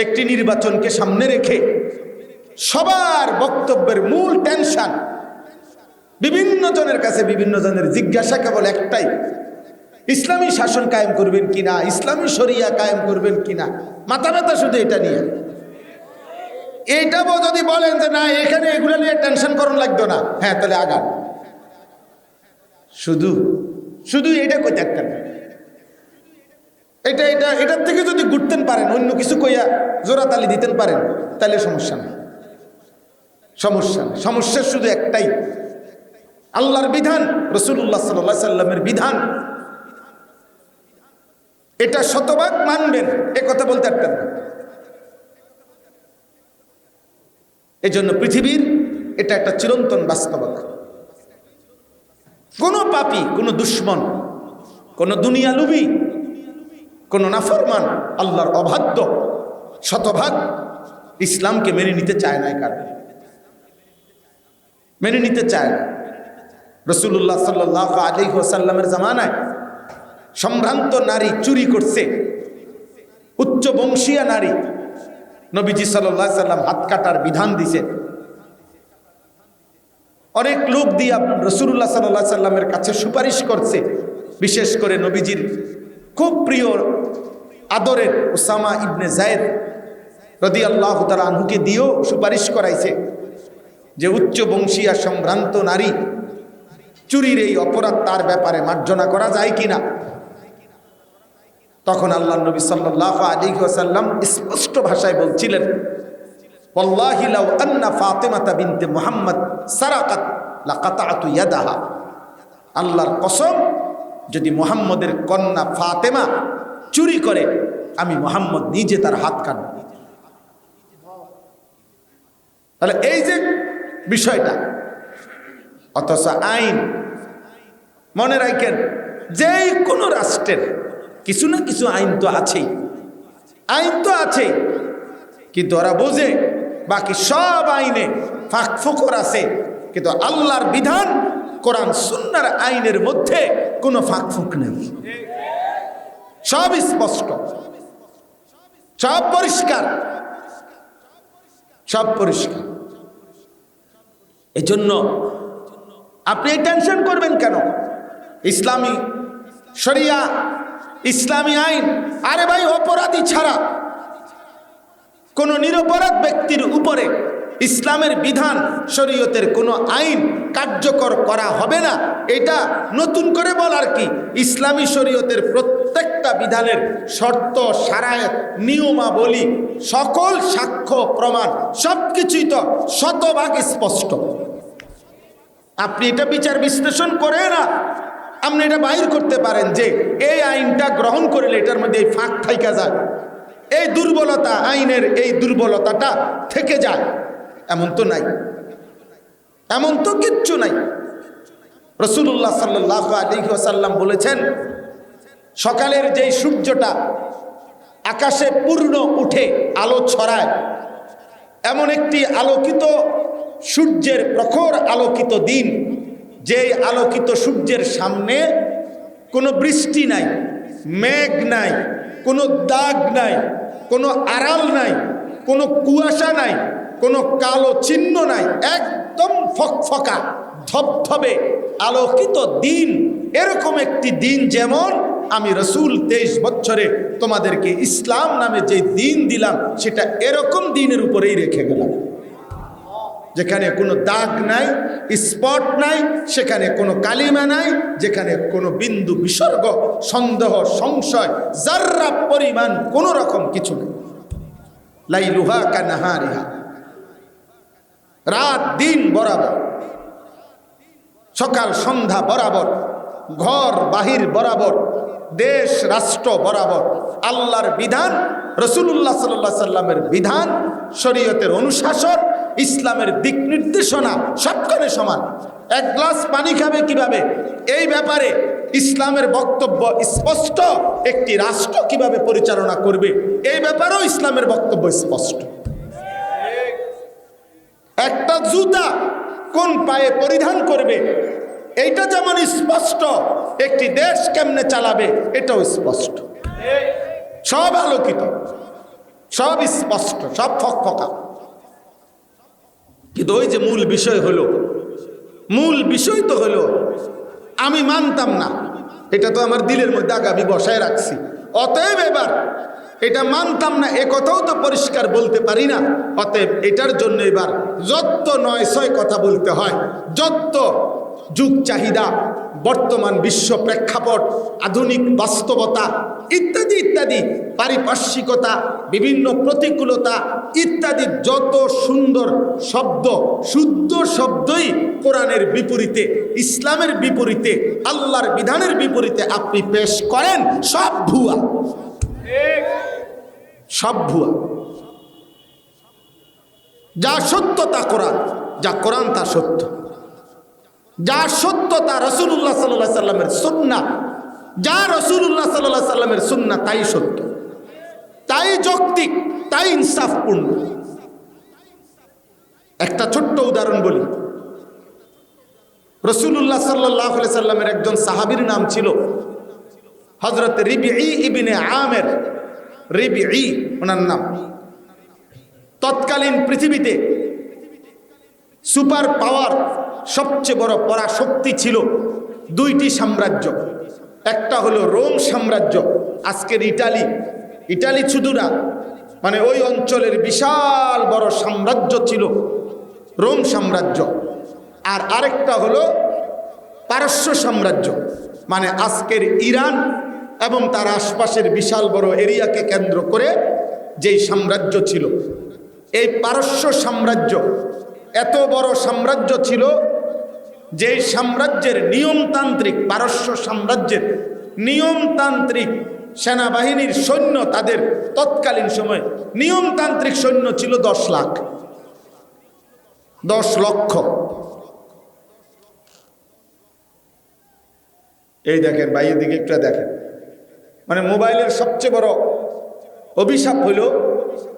একটি নির্বাচনকে সামনে রেখে সবার বক্তব্যের মূল টেনশন, বিভিন্ন জনের কাছে বিভিন্ন জনের জিজ্ঞাসা কেবল একটাই, ইসলামী শাসন কায়েম করবেন কিনা, ইসলামী শরিয়া কায়েম করবেন কিনা। মাথা ব্যথা শুধু এটা নিয়ে। এইটাও যদি বলেন যে না এখানে এগুলো নিয়ে টেনশন করুন লাগতো না, হ্যাঁ তাহলে আগান। শুধু শুধু এটা কই থাকতেন, এটার থেকে যদি ঘুরতেন পারেন, অন্য কিছু কইয়া জোড়াতালি দিতেন পারেন, তাহলে সমস্যা নেই। সমস্যা শুধু একটাই, আল্লাহর বিধান, রাসূলুল্লাহ সাল্লাল্লাহু আলাইহি সাল্লামের বিধান, এটা শতভাগ মানবেন, এ কথা বলতে পারতেন না। এই জন্য পৃথিবীর এটা একটা চিরন্তন বাস্তবতা। কোন পাপী, কোন দুশ্মন, কোন দুনিয়ালুবী, কোন নাফরমান, আল্লাহর অবাধ্য শতভাগ ইসলামকে মেনে নিতে চায় না। কারণ মেনে নিতে চায় না। রাসূলুল্লাহ সাল্লাল্লাহু আলাইহি ওয়াসাল্লামের জামানায় সম্ভ্রান্ত নারী চুরি করছে, উচ্চ বংশীয় নারী, নবীজি সাল্লাল্লাহু আলাইহি ওয়াসাল্লাম হাত কাটার বিধান দিছে। অনেক লোক দিয়া রাসূলুল্লাহ সাল্লাল্লাহু আলাইহি ওয়াসাল্লামের কাছে সুপারিশ করছে, বিশেষ করে নবীজির খুব প্রিয় আদরের উসামা ইবনে যায়েদ রাদিয়াল্লাহু তাআলা আনহুকে দিয়েও সুপারিশ করাইছে যে উচ্চ বংশীয় সম্ভ্রান্ত নারী চুরির এই অপরাধ, তার ব্যাপারে মার্জনা করা যায় কিনা। তখন আল্লাহর নবী সাল্লাল্লাহু আলাইহি ওয়াসাল্লাম স্পষ্ট ভাষায় বলছিলেন, ওয়াল্লাহি লাউ আন্না ফাতিমাতা বিনতে মুহাম্মদ সারাকাত লাকাতাতু ইয়াদাহা। আল্লাহর কসম, যদি মুহাম্মদের কন্যা ফাতেমা চুরি করে, আমি মুহাম্মদ নিজে তার হাত কাটব। তাহলে এই যে বিষয়টা, অথচ আইন, মনে রাখেন, যেই কোনো রাষ্ট্রের কিছু না কিছু আইন তো আছেই, আইন তো আছেই, কিন্তু ওরা বোঝে বাকি সব আইনে ফাঁক ফোকর আছে, কিন্তু আল্লাহর বিধান কোরআন সুন্নাহর আইনের মধ্যে কোনো ফাঁক ফোক নেই, সব স্পষ্ট, সব পরিষ্কার, সব পরিষ্কার। এজন্য আপনি টেনশন করবেন কেন? ইসলামী শরিয়া, ইসলামী আইন, আরে ভাই অপরাধী ছাড়া কোন নিরপরাধ ব্যক্তির উপরে ইসলামের বিধান, শরীয়তের কোনো আইন কার্যকর করা হবে না। এটা নতুন করে বলার কি? ইসলামী শরীয়তের প্রত্যেকটা বিধানের শর্ত, শারায়েত, নিয়মাবলী, সকল সাক্ষ্য প্রমাণ সবকিছুই তো শতভাগ স্পষ্ট। আপনি এটা বিচার বিশ্লেষণ করে না, আপনি এটা বাইর করতে পারেন যে এই আইনটা গ্রহণ করলে এটার মধ্যে এই ফাঁক থাইকা যায়, এই দুর্বলতা, আইনের এই দুর্বলতাটা থেকে যায়, এমন তো নাই, এমন তো কিচ্ছু নাই। রাসূলুল্লাহ সাল্লাল্লাহু আলাইহি ওয়াসাল্লাম বলেছেন, সকালের যেই সূর্যটা আকাশে পূর্ণ উঠে আলো ছড়ায়, এমন একটি আলোকিত সূর্যের প্রখর আলোকিত দিন, যেই আলোকিত সূর্যের সামনে কোনো বৃষ্টি নাই, মেঘ নাই, কোনো দাগ নাই, কোনো আড়াল নাই, কোনো কুয়াশা নাই, কোনো কালো চিহ্ন নাই, একদম ফকফকা ধবধবে আলোকিত দিন। এরকম একটি দিন যেমন আমি রাসূল 23 বছরে তোমাদেরকে ইসলাম নামে যে দিন দিলাম, সেটা এরকম দিনের উপরেই রেখে গেলাম, যেখানে কোনো দাগ নাই, স্পট নাই, সেখানে কোনো কালিমা নাই, যেখানে কোনো বিন্দু বিসর্গ, সন্দেহ, সংশয়, যার্রা পরিমাণ কোনো রকম কিছু নেই। লাইলুহা কানাহারিহা, রাত দিন বরাবর, সকাল সন্ধ্যা বরাবর, ঘর বাহির বরাবর, দেশ রাষ্ট্র বরাবর আল্লাহর বিধান, রাসূলুল্লাহ সাল্লাল্লাহু আলাইহি সাল্লামের বিধান, শরীয়তের অনুশাসন, ইসলামের দিক নির্দেশনা সবখানে সমান। এক গ্লাস পানি খাবে কিভাবে, এই ব্যাপারে ইসলামের বক্তব্য স্পষ্ট। একটি রাষ্ট্র কিভাবে পরিচালনা করবে, এই ব্যাপারেও ইসলামের বক্তব্য স্পষ্ট। একটা জুতা কোন পায়ে পরিধান করবে, এইটা যেমন স্পষ্ট, একটি দেশ কেমনে চালাবে এটাও স্পষ্ট, সব আলোকিত। সব স্পষ্ট, সব ফকফকা। কিন্তু ওই যে মূল বিষয় হলো, মূল বিষয় তো হলো আমি মানতাম না, এটা তো আমার দিলের মধ্যে আগামী বসায় রাখছি, অতএব এবার এটা মানতাম না এ কথাও তো পরিষ্কার বলতে পারি না, অতএব এটার জন্য এবার যত নয় ছয় কথা বলতে হয়, যত যুগ চাহিদা, বর্তমান বিশ্ব প্রেক্ষাপট, আধুনিক বাস্তবতা ইত্যাদি ইত্যাদি, পারিপার্শ্বিকতা, বিভিন্ন প্রতিকূলতা ইত্যাদি যত সুন্দর শব্দ, শুদ্ধ শব্দই কোরআনের বিপরীতে, ইসলামের বিপরীতে, আল্লাহর বিধানের বিপরীতে আপনি পেশ করেন, সব ভুয়া, সব ভুয়া। যা সত্য তা কোরআন, যা কোরআন তা সত্য, যা সত্য তা রাসূলুল্লাহ সাল্লাল্লাহু আলাইহি সাল্লামের সুন্নাহ, যা রাসূলুল্লাহ সাল্লাল্লাহু আলাইহি সাল্লামের সুন্নাহ তাই সত্য, তাই যৌক্তিক, তাই ইনসাফপূর্ণ। একটা ছোট্ট উদাহরণ বলি। রাসূলুল্লাহ সাল্লাল্লাহু আলাইহি সাল্লামের একজন সাহাবীর নাম ছিল হযরত রিবঈ ইবনে আমের, রিবঈ ওনার নাম। তৎকালীন পৃথিবীতে সুপার পাওয়ার, সবচেয়ে বড় পরাশক্তি ছিল দুইটি সাম্রাজ্য। একটা হলো রোম সাম্রাজ্য, আজকের ইটালি, ইটালি শুধু না, মানে ওই অঞ্চলের বিশাল বড় সাম্রাজ্য ছিল রোম সাম্রাজ্য। আর আরেকটা হলো পারস্য সাম্রাজ্য, মানে আজকের ইরান এবং তার আশপাশের বিশাল বড় এরিয়াকে কেন্দ্র করে যেই সাম্রাজ্য ছিল। এই পারস্য সাম্রাজ্য এত বড় সাম্রাজ্য ছিল, যেই সাম্রাজ্যের নিয়মতান্ত্রিক, পারস্য সাম্রাজ্যের নিয়মতান্ত্রিক সেনাবাহিনীর সৈন্য, তাদের তৎকালীন সময় নিয়মতান্ত্রিক সৈন্য ছিল 10 লাখ, 10 লক্ষ। এই দেখেন ভাই, এদিকে একটু দেখেন, মানে মোবাইলের সবচেয়ে বড় অভিশাপ হলো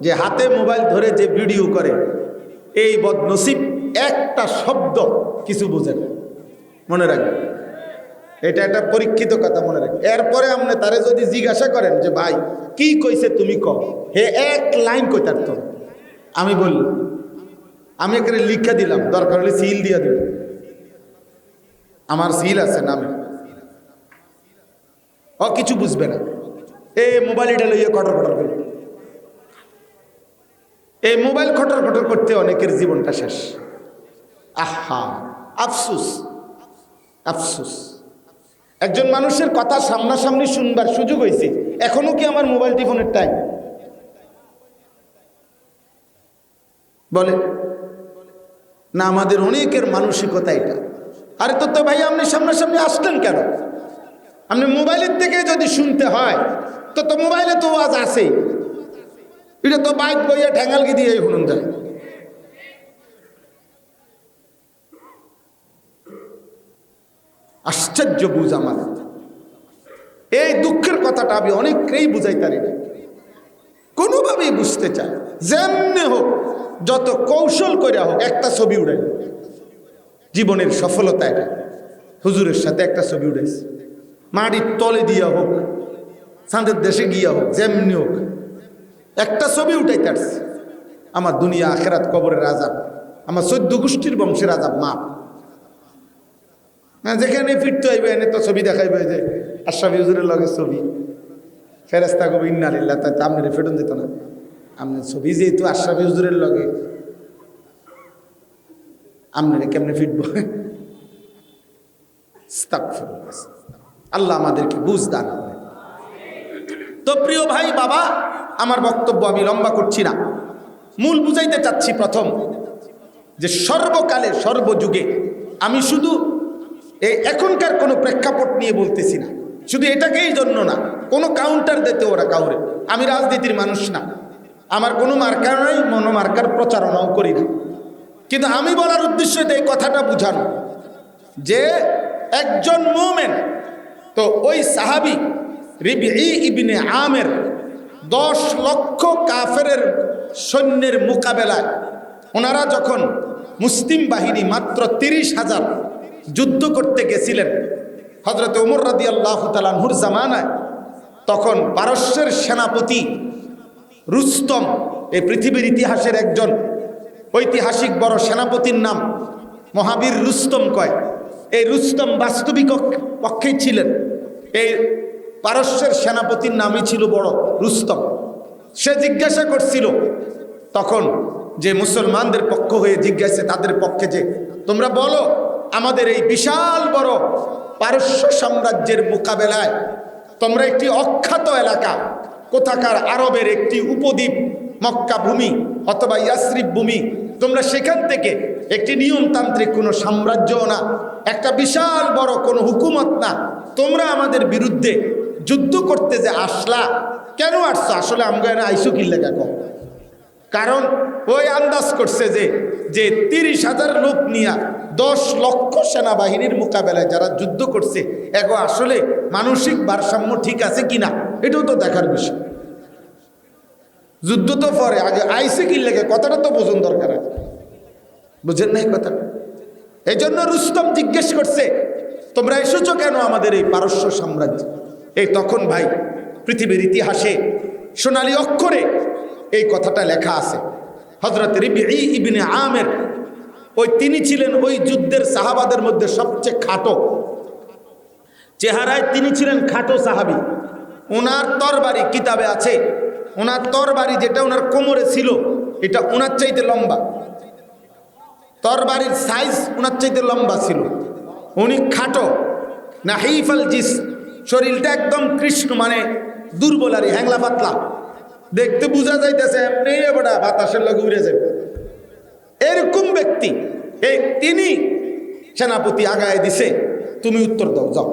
যে হাতে মোবাইল ধরে যে ভিডিও করে, এই বদনসিব একটা শব্দ কিছু বোঝে না। মনে রাখবেন, এটা একটা পরীক্ষিত কথা, মনে রাখবেন। এরপরে আপনি তারে যদি জিজ্ঞাসা করেন যে ভাই কি কইছে তুমি কও, হে এক লাইন কইতার তো। আমি বললাম, আমি এখানে লিখা দিলাম, দরকার হলে সিল দিয়া দেব, আমার সিল আছে নামে, ও কিছু বুঝবে না। এ মোবাইল এটা লইয়ে কটর কটর করে, এই মোবাইল খটর খটর করতে অনেকের জীবনটা শেষ। আহা, আফসুস, আফসুস। একজন মানুষের কথা সামনাসামনি শুনবার সুযোগ হয়েছে, এখনো কি আমার মোবাইল টিফোনের টাইম? বলে না, আমাদের অনেকের মানসিকতা এটা। আরে তো ভাই আপনি সামনাসামনি আসলেন কেন? আপনি মোবাইলের থেকে যদি শুনতে হয় তো মোবাইলে তো আওয়াজ আছে, এটা তো বাইক বইয়া ঠ্যাঙ্গালকে দিয়ে শুনুন যায়। আশ্চর্য বুঝ আমার, এই দুঃখের কথাটা আমি অনেককেই বুঝাই পারি না, কোনোভাবেই বুঝতে চায়। যেমনি হোক, যত কৌশল করে হোক, একটা ছবি উড়াই, জীবনের সফলতা এটা। হুজুরের সাথে একটা ছবি উড়াইছে, মাটির তলে দিয়া হোক, চাঁদের দেশে গিয়া হোক, যেমনি হোক একটা ছবি উঠাইতে আসছে। আমার দুনিয়া আখেরাত কবরের আযাব, আমার 14 গোষ্ঠীর বংশের আযাব মাপ। যেখানে ফিরতে হইবে এনে তো ছবি দেখাইবে যে আশরাফি হুজুরের লগে ছবি, ফেরেশতা কবি ইন্না লিল্লাহ, তাই তো আপনার ফেটন দিত না। আপনার ছবি যেহেতু আশরাফি হুজুরের লগে, আপনার কেমনে ফিটবো? আল্লাহ আমাদেরকে বুঝ দান করে। তো প্রিয় ভাই বাবা, আমার বক্তব্য আমি লম্বা করছি না, মূল বুঝাইতে চাচ্ছি প্রথম যে সর্বকালে সর্বযুগে, আমি শুধু এই এখনকার কোনো প্রেক্ষাপট নিয়ে বলতেছি না, শুধু এটাকেই জন্য না, কোনো কাউন্টার দিতে ওরা কাউরে। আমি রাজনীতির মানুষ না, আমার কোনো মার্কার নাই, মনোমার্কার প্রচারণাও করি না, কিন্তু আমি বলার উদ্দেশ্য এই কথাটা বুঝানো যে একজন মুমিন, তো ওই সাহাবী রিবঈ ইবনে আমের 10 লক্ষ কাফেরের সৈন্যের মোকাবেলায় ওনারা যখন মুসলিম বাহিনী মাত্র 30,000 যুদ্ধ করতে গেছিলেন হযরত ওমর রাদিয়াল্লাহু তাআলা আনহুর জামানায়, তখন পারস্যের সেনাপতি রুস্তম এই পৃথিবীর ইতিহাসের একজন ঐতিহাসিক বড় সেনাপতির নাম মহাবীর রুস্তম কয়। এই রুস্তম বাস্তবিক পক্ষেই ছিলেন। এই পারস্যের সেনাপতির নামই ছিল বড় রুস্তম। সে জিজ্ঞাসা করছিল তখন যে মুসলমানদের পক্ষ হয়ে জিজ্ঞাসা তাদের পক্ষে যে তোমরা বলো আমাদের এই বিশাল বড় পারস্য সাম্রাজ্যের মোকাবেলায় তোমরা একটি অখ্যাত এলাকা কোথাকার আরবের একটি উপদ্বীপ মক্কা ভূমি অথবা ইয়াসরিব ভূমি, তোমরা সেখান থেকে একটি নিয়মতান্ত্রিক কোনো সাম্রাজ্যও না, একটা বিশাল বড় কোনো হুকুমত না, তোমরা আমাদের বিরুদ্ধে যুদ্ধ করতে যে আসলা, কেন আসছো? আসলে আমরা আইসু কিল্লে দেখো, কারণ ওই আন্দাজ করছে যে 30,000 লোক নিয়ে 10 লক্ষ সেনাবাহিনীর মোকাবেলায় যারা যুদ্ধ করছে এগো আসলে মানসিক ভারসাম্য ঠিক আছে কিনা এটাও তো দেখার বিষয়। যুদ্ধ তো পরে, আগে আইসে কি লেগে কথাটা তো বোঝন দরকার আছে, বুঝেন নাই কথা? এই জন্য রুস্তম জিজ্ঞেস করছে তোমরা এসেছো কেন আমাদের এই পারস্য সাম্রাজ্য? এই তখন ভাই পৃথিবীর ইতিহাসে সোনালী অক্ষরে এই কথাটা লেখা আছে। হযরত রিবঈ ইবনে আমের ওই তিনি ছিলেন ওই যুদ্ধের সাহাবাদের মধ্যে সবচেয়ে খাটো চেহারায়, তিনি ছিলেন খাটো সাহাবী। ওনার তরবারি কিতাবে আছে, ওনার তরবারি যেটা ওনার কোমরে ছিল এটা ওনার চাইতে লম্বা, তরবারির সাইজ ওনার চাইতে লম্বা ছিল। উনি খাটো নাহিফাল জিস, শরীরটা একদম কৃষ্ণ মানে দুর্বল আর হ্যাংলা পাতলা, দেখতে বোঝা যাইতেছে এমনি বড়া বাতাসের লগে উড়ে যাবে এরকম ব্যক্তি। এই তিনি সেনাপতি আগায় দিছে তুমি উত্তর দাও, যাও।